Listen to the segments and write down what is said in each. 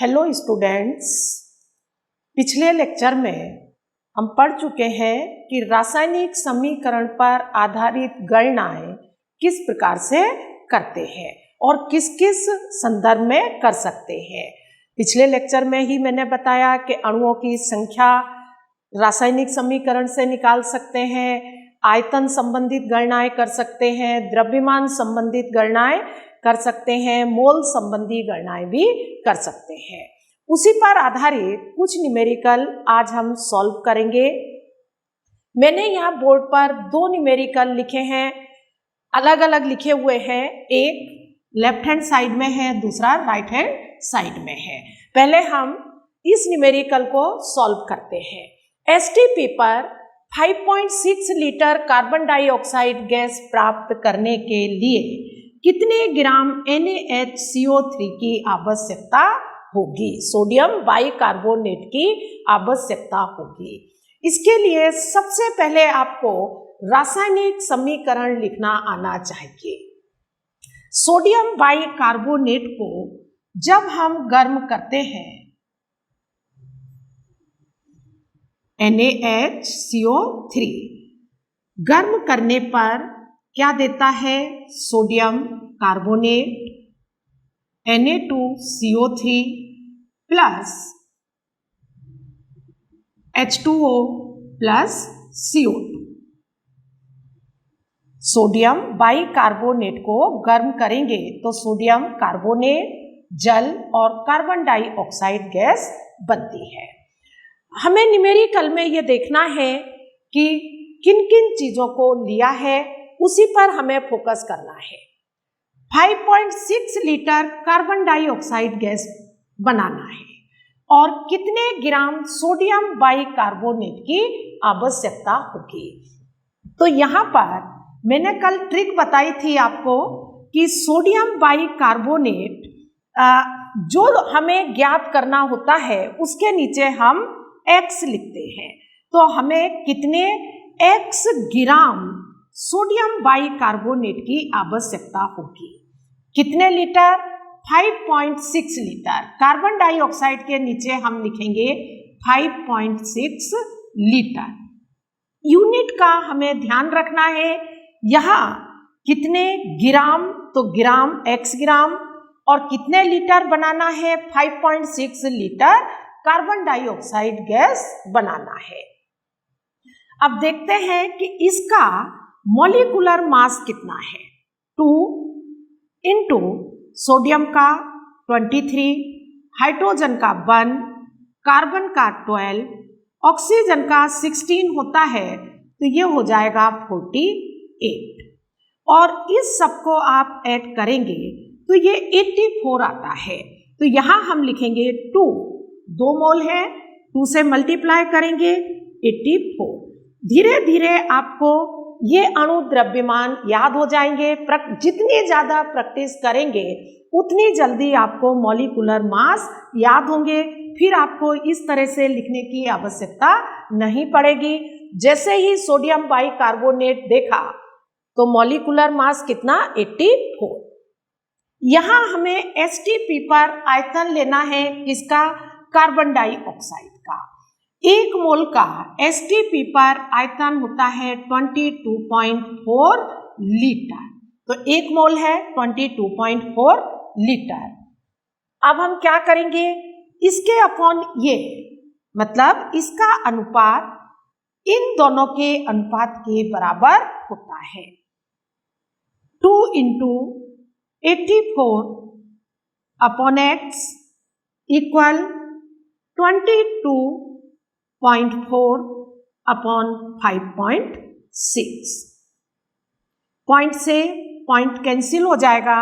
Hello students, पिछले lecture में हम पढ़ चुके हैं कि रासायनिक समीकरण पर आधारित गणनाएं किस प्रकार से करते हैं और किस किस संदर्भ में कर सकते हैं। पिछले लेक्चर में ही मैंने बताया कि अणुओं की संख्या रासायनिक समीकरण से निकाल सकते हैं, आयतन संबंधित गणनाएं कर सकते हैं, द्रव्यमान संबंधित गणनाएं कर सकते हैं, मोल संबंधी गणनाएं भी कर सकते हैं। उसी पर आधारित कुछ न्यूमेरिकल आज हम सॉल्व करेंगे। मैंने यहाँ बोर्ड पर दो न्यूमेरिकल लिखे हैं, अलग अलग लिखे हुए हैं। एक लेफ्ट हैंड साइड में है, दूसरा राइट हैंड साइड में है। पहले हम इस न्यूमेरिकल को सॉल्व करते हैं। एसटीपी पर 5.6 लीटर कार्बन डाइऑक्साइड गैस प्राप्त करने के लिए कितने ग्राम NaHCO3 की आवश्यकता होगी, सोडियम बाइकार्बोनेट की आवश्यकता होगी। इसके लिए सबसे पहले आपको रासायनिक समीकरण लिखना आना चाहिए। सोडियम बाइकार्बोनेट को जब हम गर्म करते हैं NaHCO3 गर्म करने पर क्या देता है? Sodium carbonate Na2CO3 plus H2O plus CO2। Sodium bicarbonate को गर्म करेंगे तो सोडियम कार्बोनेट, जल और कार्बन डाइऑक्साइड गैस बनती है। हमें न्यूमेरिकल में ये देखना है कि किन किन चीजों को लिया है, उसी पर हमें फोकस करना है। 5.6 लीटर कार्बन डाइऑक्साइड गैस बनाना है और कितने ग्राम सोडियम बाइकार्बोनेट की आवश्यकता होगी। तो यहाँ पर मैंने कल ट्रिक बताई थी आपको कि सोडियम बाइकार्बोनेट जो हमें ज्ञात करना होता है उसके नीचे हम X लिखते हैं। तो हमें कितने X ग्राम सोडियम बाइकार्बोनेट की आवश्यकता होगी। कितने लीटर? 5.6 लीटर। कार्बन डाइऑक्साइड के नीचे हम लिखेंगे 5.6 लीटर। यूनिट का हमें ध्यान रखना है। यहाँ कितने ग्राम, तो ग्राम X ग्राम, और कितने लीटर बनाना है? 5.6 लीटर कार्बन डाइऑक्साइड गैस बनाना है। अब देखते हैं कि इसका मॉलिक्यूलर मास कितना है। 2 इंटू सोडियम का 23, हाइड्रोजन का 1, कार्बन का 12, ऑक्सीजन का 16 होता है, तो ये हो जाएगा 48। और इस सबको आप ऐड करेंगे तो ये 84 आता है। तो यहाँ हम लिखेंगे 2 मोल है, 2 से मल्टीप्लाई करेंगे 84। धीरे धीरे आपको ये अणु द्रव्यमान याद हो जाएंगे। जितनी ज्यादा प्रैक्टिस करेंगे उतनी जल्दी आपको मॉलिक्यूलर मास याद होंगे। फिर आपको इस तरह से लिखने की आवश्यकता नहीं पड़ेगी। जैसे ही सोडियम बाइकार्बोनेट देखा तो मॉलिक्यूलर मास कितना? 84। यहाँ हमें एसटीपी पर आयतन लेना है, किसका? कार्बन डाइऑक्साइड का। 1 मोल का एसटीपी पर आयतन होता है 22.4 लीटर। तो 1 मोल है 22.4 लीटर। अब हम क्या करेंगे? इसके अपॉन ये, मतलब इसका अनुपात इन दोनों के अनुपात के बराबर होता है। 2 into 84 upon X equal 22.4 upon 5.6। Point से पॉइंट कैंसिल हो जाएगा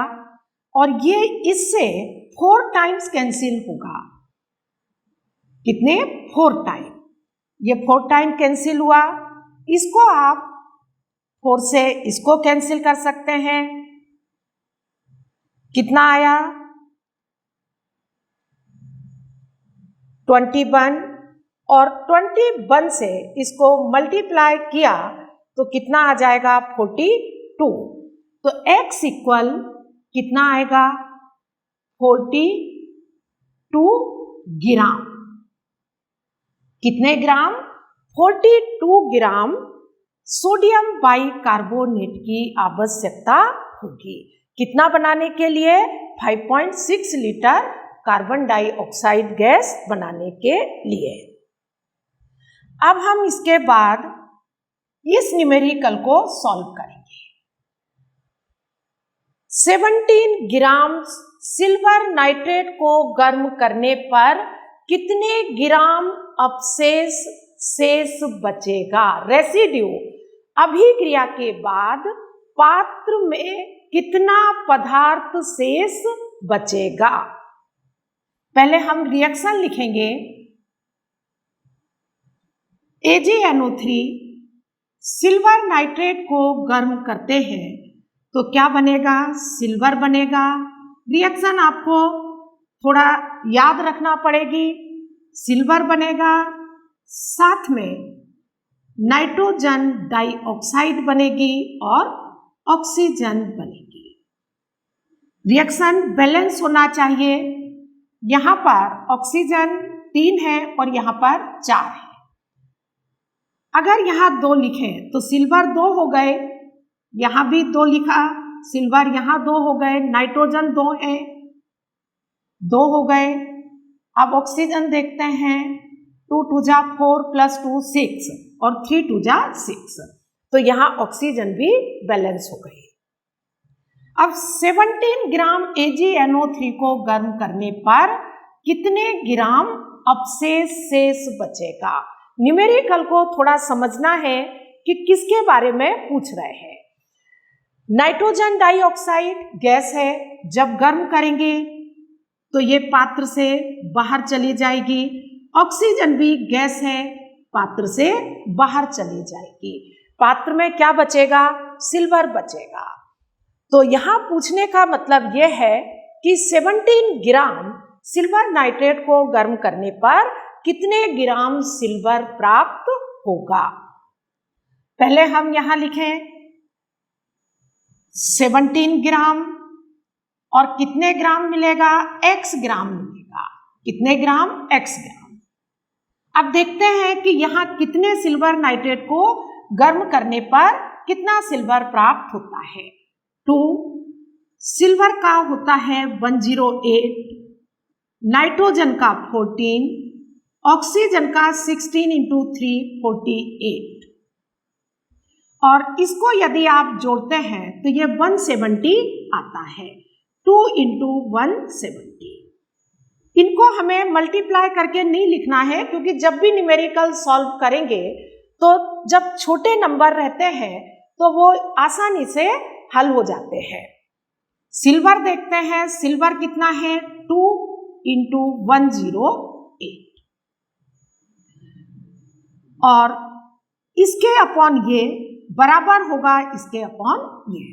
और ये इससे 4 टाइम्स कैंसिल होगा। कितने? 4 टाइम। ये 4 टाइम कैंसिल हुआ। इसको आप 4 से इसको कैंसिल कर सकते हैं। कितना आया? 21। और 21 से इसको मल्टीप्लाई किया तो कितना आ जाएगा? 42। तो X इक्वल कितना आएगा? 42 ग्राम। कितने ग्राम? 42 ग्राम सोडियम बाइकार्बोनेट की आवश्यकता होगी। कितना बनाने के लिए? 5.6 लीटर कार्बन डाइऑक्साइड गैस बनाने के लिए। अब हम इसके बाद इस न्यूमेरिकल को सॉल्व करेंगे। 17 ग्राम सिल्वर नाइट्रेट को गर्म करने पर कितने ग्राम अवशेष शेष बचेगा? रेसिड्यू। अभिक्रिया के बाद पात्र में कितना पदार्थ शेष बचेगा? पहले हम रिएक्शन लिखेंगे। AgNO3 सिल्वर नाइट्रेट को गर्म करते हैं तो क्या बनेगा? सिल्वर बनेगा। रिएक्शन आपको थोड़ा याद रखना पड़ेगी। सिल्वर बनेगा, साथ में नाइट्रोजन डाइऑक्साइड बनेगी और ऑक्सीजन बनेगी। रिएक्शन बैलेंस होना चाहिए। यहाँ पर ऑक्सीजन 3 है और यहाँ पर 4 है। अगर यहाँ 2 लिखें तो सिल्वर 2 हो गए, यहाँ भी 2 लिखा, सिल्वर यहाँ 2 हो गए, नाइट्रोजन 2 है, 2 हो गए। अब ऑक्सीजन देखते हैं, 2 2 जा 4 + 2 6 और 3 2 जा 6, तो यहाँ ऑक्सीजन भी बैलेंस हो गई। अब 17 ग्राम AgNO3 को गर्म करने पर कितने ग्राम अवशेष शेष बचेगा? न्यूमेरिकल को थोड़ा समझना है कि किसके बारे में पूछ रहे हैं। नाइट्रोजन डाइऑक्साइड गैस है, जब गर्म करेंगे तो ये पात्र से बाहर चली जाएगी। ऑक्सीजन भी गैस है, पात्र से बाहर चली जाएगी। पात्र में क्या बचेगा? सिल्वर बचेगा। तो यहाँ पूछने का मतलब यह है कि 17 ग्राम सिल्वर नाइट्रेट को गर्म करने पर कितने ग्राम सिल्वर प्राप्त होगा? पहले हम यहाँ लिखें 17 ग्राम और कितने ग्राम मिलेगा? x ग्राम मिलेगा। कितने ग्राम? x ग्राम। अब देखते हैं कि यहाँ कितने सिल्वर नाइट्रेट को गर्म करने पर कितना सिल्वर प्राप्त होता है। 2 सिल्वर का होता है 108, नाइट्रोजन का 14, ऑक्सीजन का 16 × 3 48, और इसको यदि आप जोड़ते हैं तो ये 170 आता है। 2 × 170। इनको हमें मल्टीप्लाई करके नहीं लिखना है, क्योंकि जब भी न्यूमेरिकल सॉल्व करेंगे तो जब छोटे नंबर रहते हैं तो वो आसानी से हल हो जाते हैं। सिल्वर देखते हैं, सिल्वर कितना है? 2 × 108, और इसके अपॉन ये बराबर होगा इसके अपॉन ये,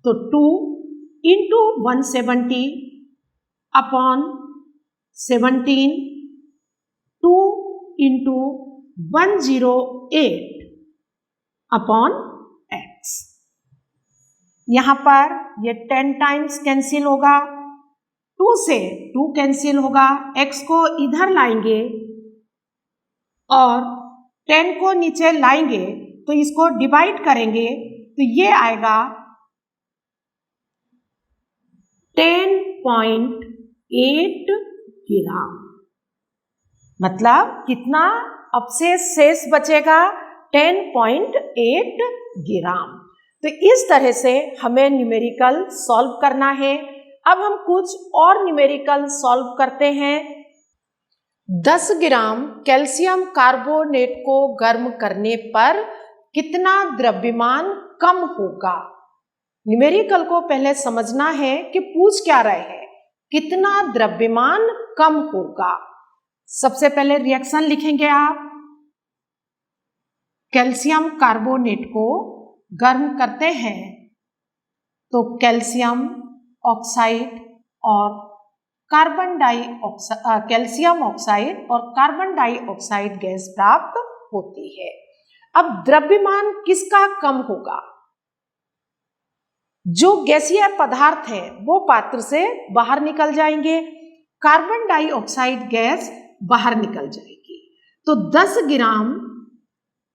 तो 2 × 170 अपॉन 17, 2 × 108 अपॉन x। यहाँ पर ये 10 टाइम्स कैंसिल होगा, 2 से 2 कैंसिल होगा, x को इधर लाएंगे और 10 को नीचे लाएंगे तो इसको डिवाइड करेंगे तो ये आएगा 10.8 ग्राम। मतलब कितना अवशेष शेष बचेगा? 10.8 ग्राम। तो इस तरह से हमें न्यूमेरिकल सॉल्व करना है। अब हम कुछ और न्यूमेरिकल सॉल्व करते हैं। 10 ग्राम कैल्शियम कार्बोनेट को गर्म करने पर कितना द्रव्यमान कम होगा? न्यूमेरिकल को पहले समझना है कि पूछ क्या रहे हैं, कितना द्रव्यमान कम होगा। सबसे पहले रिएक्शन लिखेंगे आप। कैल्शियम कार्बोनेट को गर्म करते हैं तो कैल्शियम ऑक्साइड और कैल्शियम ऑक्साइड और कार्बन डाइऑक्साइड गैस प्राप्त होती है। अब द्रव्यमान किसका कम होगा? जो गैसीय पदार्थ है वो पात्र से बाहर निकल जाएंगे। कार्बन डाइऑक्साइड गैस बाहर निकल जाएगी। तो 10 ग्राम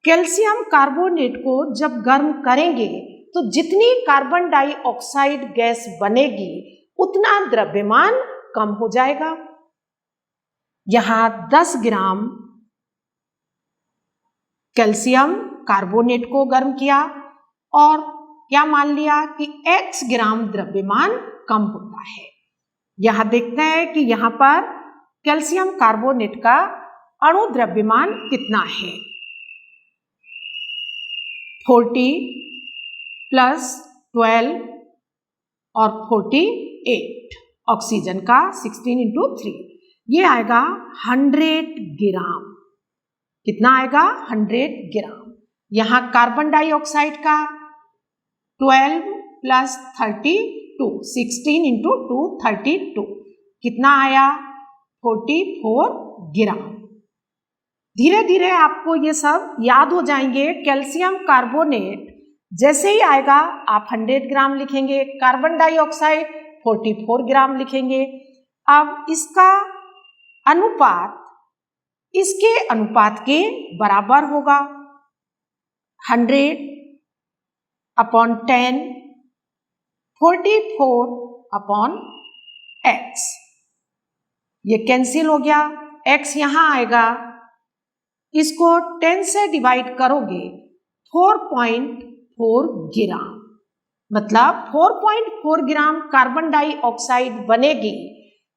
कैल्शियम कार्बोनेट को जब गर्म करेंगे तो जितनी कार्बन डाइऑक्साइड गैस बनेगी उतना द्रव्यमान कम हो जाएगा। यहां 10 ग्राम कैल्शियम कार्बोनेट को गर्म किया और क्या मान लिया कि x ग्राम द्रव्यमान कम होता है। यहां देखते हैं कि यहां पर कैल्शियम कार्बोनेट का अणु द्रव्यमान कितना है। 40 प्लस 12 और 48, ऑक्सीजन का 16 इंटू 3, ये आएगा 100 ग्राम। कितना आएगा? 100 ग्राम। यहां कार्बन डाइऑक्साइड का 12 प्लस 32, 16 इंटू 2 32, कितना आया? 44 ग्राम। धीरे धीरे आपको ये सब याद हो जाएंगे। कैल्शियम कार्बोनेट जैसे ही आएगा आप 100 ग्राम लिखेंगे, कार्बन डाइऑक्साइड 44 ग्राम लिखेंगे। अब इसका अनुपात इसके अनुपात के बराबर होगा। 100/10, 44/x, ये कैंसिल हो गया। x यहां आएगा, इसको 10 से डिवाइड करोगे 4.4 ग्राम, मतलब 4.4 ग्राम कार्बन डाइऑक्साइड बनेगी।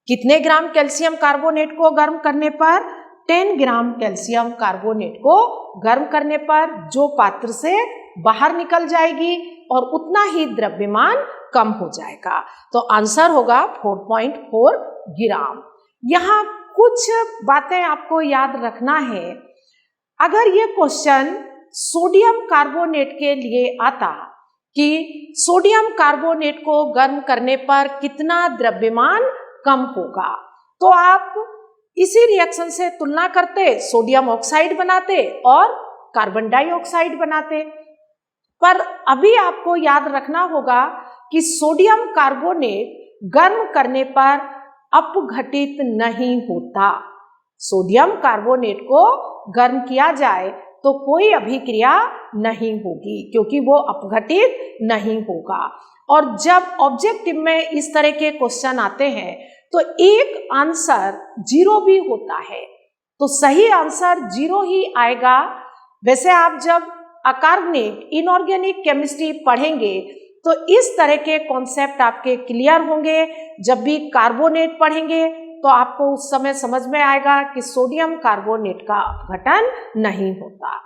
कितने ग्राम कैल्शियम कार्बोनेट को गर्म करने पर? 10 ग्राम कैल्शियम कार्बोनेट को गर्म करने पर जो पात्र से बाहर निकल जाएगी और उतना ही द्रव्यमान कम हो जाएगा। तो आंसर होगा 4.4 ग्राम। यहाँ कुछ बातें आपको याद रखना है। अगर ये क्वेश्चन सोडियम कार्बोनेट के लिए आता कि सोडियम कार्बोनेट को गर्म करने पर कितना द्रव्यमान कम होगा, तो आप इसी रिएक्शन से तुलना करते, सोडियम ऑक्साइड बनाते और कार्बन डाइऑक्साइड बनाते। पर अभी आपको याद रखना होगा कि सोडियम कार्बोनेट गर्म करने पर अपघटित नहीं होता। सोडियम कार्बोनेट को गर्म किया जाए तो कोई अभिक्रिया नहीं होगी, क्योंकि वो अपघटित नहीं होगा। और जब ऑब्जेक्टिव में इस तरह के क्वेश्चन आते हैं तो एक आंसर 0 भी होता है, तो सही आंसर 0 ही आएगा। वैसे आप जब अकार्बनिक इनऑर्गेनिक केमिस्ट्री पढ़ेंगे तो इस तरह के कॉन्सेप्ट आपके क्लियर होंगे। जब भी कार्बोनेट पढ़ेंगे तो आपको उस समय समझ में आएगा कि सोडियम कार्बोनेट का अपघटन नहीं होता।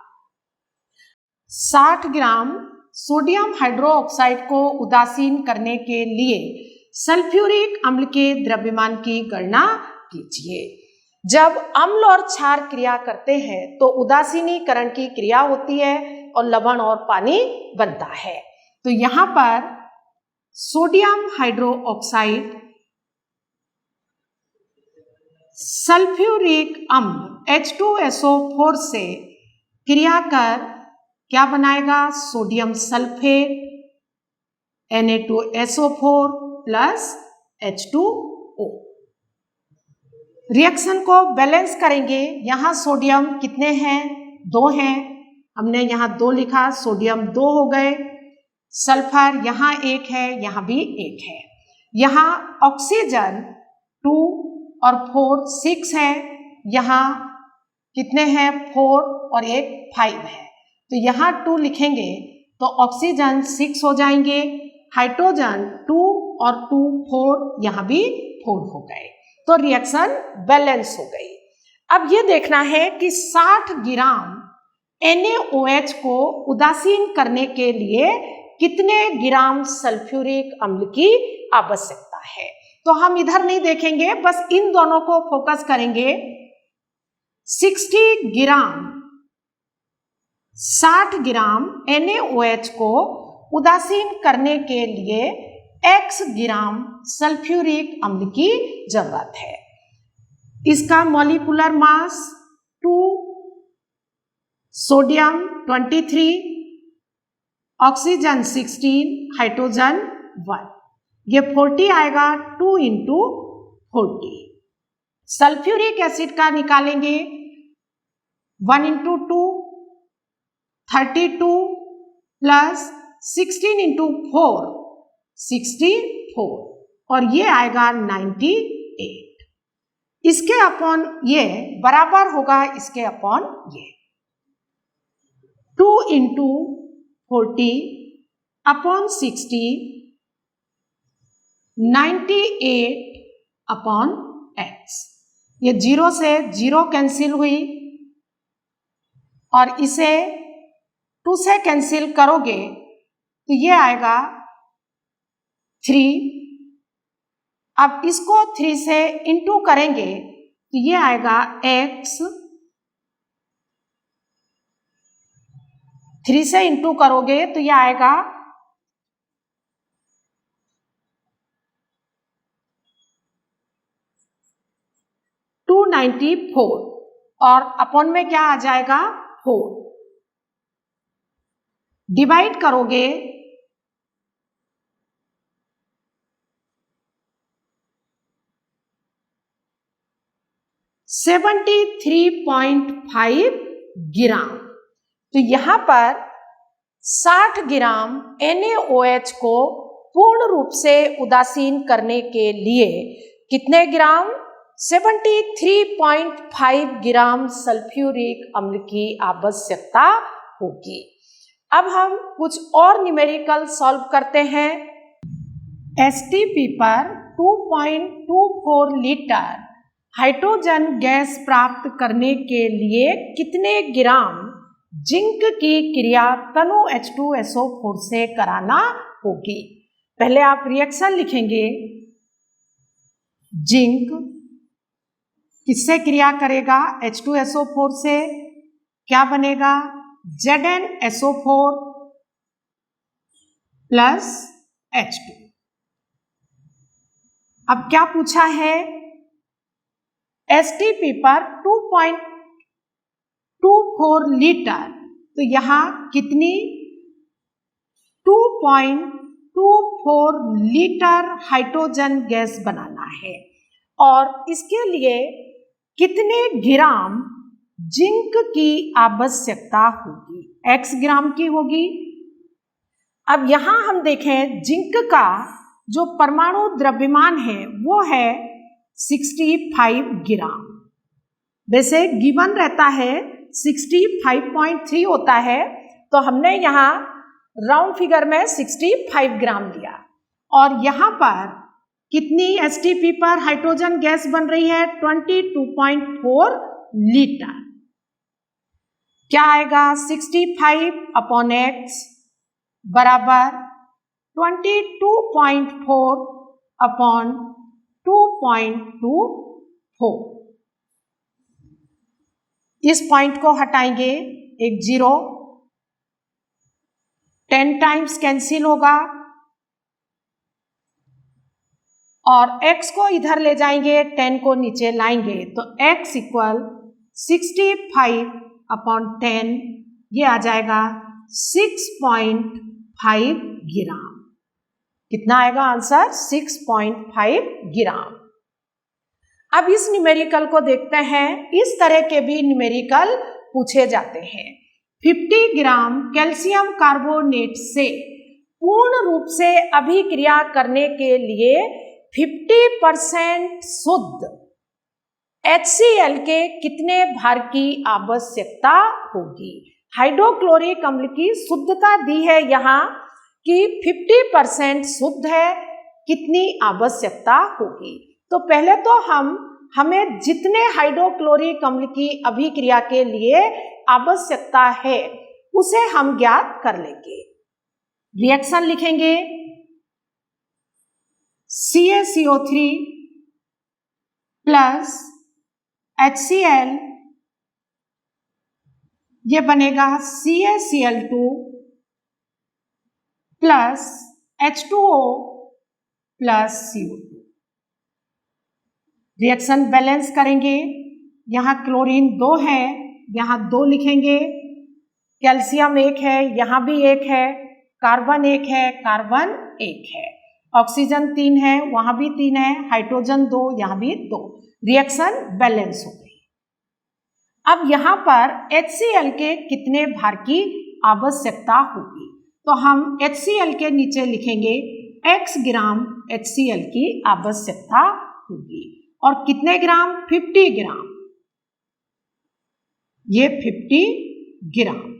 60 ग्राम सोडियम हाइड्रोक्साइड को उदासीन करने के लिए सल्फ्यूरिक अम्ल के द्रव्यमान की गणना कीजिए। जब अम्ल और क्षार क्रिया करते हैं तो उदासीनीकरण की क्रिया होती है और लवण और पानी बनता है। तो यहाँ पर सोडियम हाइड्रोक्साइड सल्फ्यूरिक अम्ल H2SO4 से क्रिया कर क्या बनाएगा? Sodium sulphate Na2SO4 plus H2O। Reaction को बैलेंस करेंगे। यहाँ सोडियम कितने हैं? 2 हैं, हमने यहाँ 2 लिखा, सोडियम 2 हो गए। सल्फर यहाँ 1 है, यहाँ भी 1 है। यहाँ ऑक्सीजन 2 और 4 6 है, यहाँ कितने हैं? 4 और 1 5 है। तो यहाँ 2 लिखेंगे तो ऑक्सीजन 6 हो जाएंगे, हाइड्रोजन 2 और 2 4, यहाँ भी 4 हो गए। तो रिएक्शन बैलेंस हो गई। अब ये देखना है कि 60 ग्राम NaOH को उदासीन करने के लिए कितने ग्राम सल्फ्यूरिक अम्ल की आवश्यकता है। तो हम इधर नहीं देखेंगे, बस इन दोनों को फोकस करेंगे। 60 ग्राम NaOH को उदासीन करने के लिए x ग्राम सल्फ्यूरिक अम्ल की जरूरत है। इसका molecular mass 2, sodium 23, oxygen 16, hydrogen 1, ये 40 आएगा। 2 × 40 सल्फ्यूरिक एसिड का निकालेंगे 1 into 2 32 प्लस 16 into 4 64 और ये आएगा 98। इसके अपॉन ये बराबर होगा इसके अपॉन ये 2 into 40 अपॉन 60 98 अपॉन x। ये 0 से 0 कैंसिल हुई और इसे 2 से कैंसिल करोगे तो ये आएगा 3। अब इसको 3 से इंटू करेंगे तो ये आएगा x। 3 से इंटू करोगे तो ये आएगा 294 और अपॉन में क्या आ जाएगा 4। डिवाइड करोगे (73.5 ग्राम। तो यहां पर 60 ग्राम NaOH को पूर्ण रूप से उदासीन करने के लिए कितने ग्राम 73.5 ग्राम सल्फ्यूरिक अम्ल की आवश्यकता होगी। अब हम कुछ और न्यूमेरिकल सॉल्व करते हैं। STP पर 2.24 लीटर हाइड्रोजन गैस प्राप्त करने के लिए कितने ग्राम जिंक की क्रिया तनु H2SO4 से कराना होगी। पहले आप रिएक्शन लिखेंगे। जिंक किससे क्रिया करेगा H2SO4 से, क्या बनेगा ZnSO4 प्लस H2। अब क्या पूछा है STP पर 2.24 लीटर, तो यहां कितनी 2.24 लीटर हाइड्रोजन गैस बनाना है और इसके लिए कितने ग्राम जिंक की आवश्यकता होगी, x ग्राम की होगी। अब यहां हम देखें जिंक का जो परमाणु द्रव्यमान है वो है 65 ग्राम। वैसे गिवन रहता है 65.3 होता है, तो हमने यहाँ राउंड फिगर में 65 ग्राम लिया और यहाँ पर कितनी STP पर हाइड्रोजन गैस बन रही है 22.4 लीटर। क्या आएगा 65 अपॉन x बराबर 22.4 अपॉन 2.24। इस पॉइंट को हटाएंगे, एक 0, 10 टाइम्स कैंसिल होगा और x को इधर ले जाएंगे, 10 को नीचे लाएंगे तो x इक्वल 65 अपॉन 10, ये आ जाएगा 6.5 ग्राम। कितना आएगा आंसर 6.5 ग्राम। अब इस न्यूमेरिकल को देखते हैं। इस तरह के भी न्यूमेरिकल पूछे जाते हैं। 50 ग्राम कैल्शियम कार्बोनेट से पूर्ण रूप से अभिक्रिया करने के लिए 50% शुद्ध HCl के कितने भार की आवश्यकता होगी। हाइड्रोक्लोरिक अम्ल की शुद्धता दी है यहाँ कि 50% शुद्ध है, कितनी आवश्यकता होगी। तो पहले तो हमें जितने हाइड्रोक्लोरिक अम्ल की अभिक्रिया के लिए आवश्यकता है उसे हम ज्ञात कर लेंगे। रिएक्शन लिखेंगे CaCO3 प्लस HCl, ये बनेगा CaCl2 plus H2O plus CO2। Reaction balance करेंगे। यहाँ क्लोरीन 2 है, यहाँ 2 लिखेंगे, कैल्शियम 1 है, यहाँ भी 1 है, कार्बन 1 है, कार्बन 1 है ऑक्सीजन 3 है, वहां भी 3 है, हाइड्रोजन 2, यहां भी 2, रिएक्शन बैलेंस हो गई। अब यहां पर HCl के कितने भार की आवश्यकता होगी, तो हम HCl के नीचे लिखेंगे x ग्राम HCl की आवश्यकता होगी। और कितने ग्राम? 50 ग्राम, ये 50 ग्राम।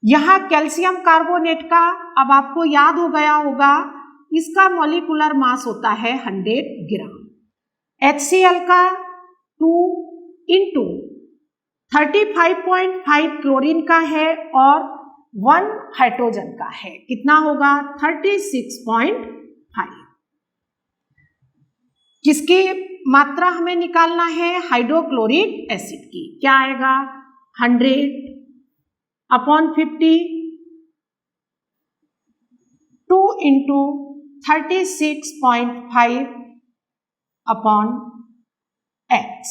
यहां कैल्शियम कार्बोनेट का अब आपको याद हो गया होगा, इसका मॉलिक्यूलर मास होता है 100 ग्राम। HCl का 2 इंटू 35.5 क्लोरीन का है और 1 हाइड्रोजन का है, कितना होगा? 36.5। किसकी मात्रा हमें निकालना है? हाइड्रोक्लोरिक एसिड की। क्या आएगा? 100/50, 2 इंटू 36.5 अपॉन x।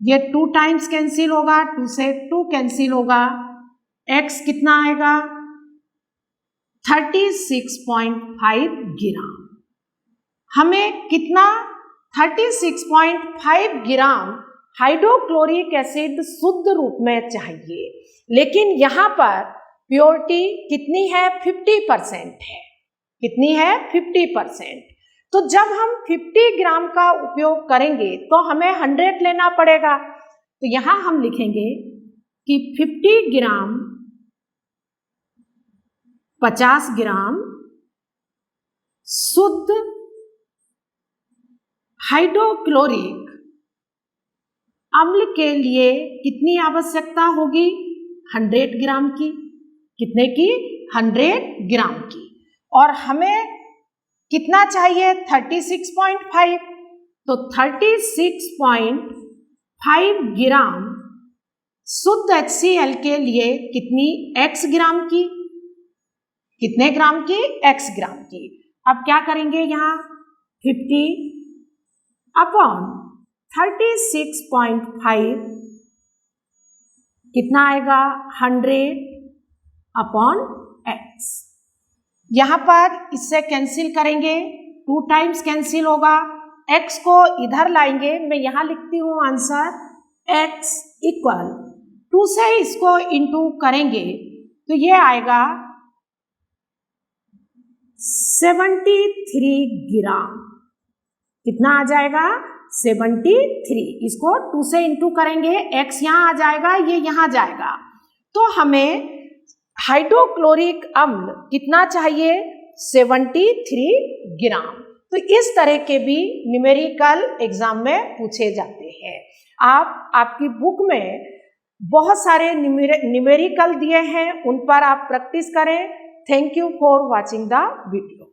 ये 2 टाइम्स कैंसिल होगा, 2 से 2 कैंसिल होगा, x कितना आएगा? 36.5 ग्राम। हमें कितना? 36.5 ग्राम हाइड्रोक्लोरिक एसिड शुद्ध रूप में चाहिए, लेकिन यहां पर प्योरिटी कितनी है? 50% है। कितनी है? 50%। तो जब हम 50 ग्राम का उपयोग करेंगे तो हमें 100 लेना पड़ेगा। तो यहां हम लिखेंगे कि 50 ग्राम 50 ग्राम शुद्ध हाइड्रोक्लोरिक अम्ल के लिए कितनी आवश्यकता होगी? 100 ग्राम की। कितने की? 100 ग्राम की। और हमें कितना चाहिए? 36.5। तो 36.5 ग्राम शुद्ध HCl के लिए कितनी? x ग्राम की। कितने ग्राम की? x ग्राम की। अब क्या करेंगे? यहाँ 50 अपॉन 36.5 कितना आएगा? 100 अपॉन x। यहां पर इससे कैंसिल करेंगे, 2 टाइम्स कैंसिल होगा, x को इधर लाएंगे। मैं यहां लिखती हूं आंसर, x इक्वल 2 से इसको इंटू करेंगे तो ये आएगा 73 ग्राम। कितना आ जाएगा? 73। इसको 2 से इंटू करेंगे, x यहाँ आ जाएगा, ये यहाँ जाएगा। तो हमें हाइड्रोक्लोरिक अम्ल कितना चाहिए? 73 ग्राम। तो इस तरह के भी न्यूमेरिकल एग्जाम में पूछे जाते हैं। आपकी बुक में बहुत सारे न्यूमेरिकल दिए हैं, उन पर आप प्रैक्टिस करें। Thank you for watching the video.